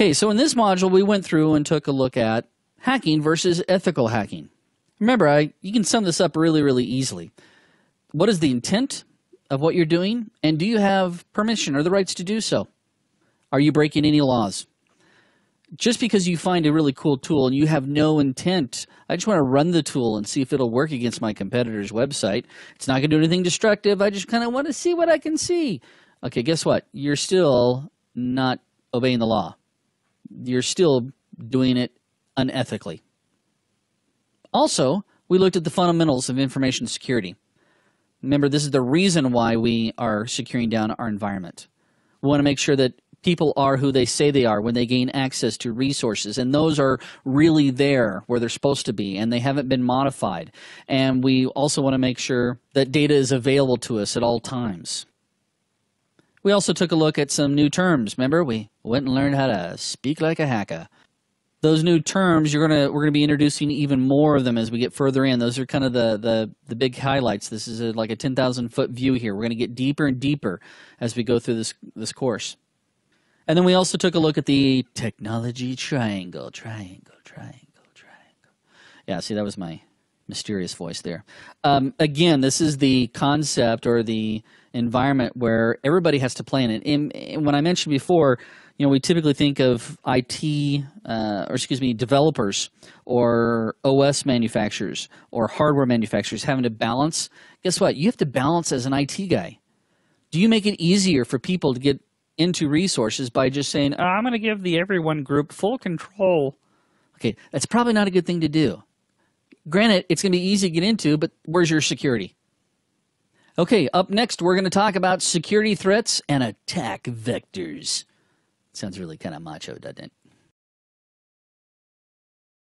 Okay, so in this module, we went through and took a look at hacking versus ethical hacking. Remember, you can sum this up really, really easily. What is the intent of what you're doing, and do you have permission or the rights to do so? Are you breaking any laws? Just because you find a really cool tool and you have no intent, I just want to run the tool and see if it'll work against my competitor's website. It's not going to do anything destructive. I just kind of want to see what I can see. Okay, guess what? You're still not obeying the law. You're still doing it unethically. Also, we looked at the fundamentals of information security. Remember, this is the reason why we are securing down our environment. We want to make sure that people are who they say they are when they gain access to resources, and those are really there where they're supposed to be, and they haven't been modified. And we also want to make sure that data is available to us at all times. We also took a look at some new terms. Remember, we went and learned how to speak like a hacker. Those new terms, we're gonna be introducing even more of them as we get further in. Those are kind of the big highlights. This is like a 10,000-foot view here. We're going to get deeper and deeper as we go through this course. And then we also took a look at the technology triangle. Triangle. Yeah, see, that was my mysterious voice there. Again, this is the concept or the environment where everybody has to play in it. And when I mentioned before, we typically think of developers or OS manufacturers or hardware manufacturers having to balance. Guess what? You have to balance as an IT guy. Do you make it easier for people to get into resources by just saying, oh, I'm going to give the everyone group full control? Okay, that's probably not a good thing to do. Granted, it's going to be easy to get into, but where's your security? Okay, up next, we're going to talk about security threats and attack vectors. Sounds really kind of macho, doesn't it?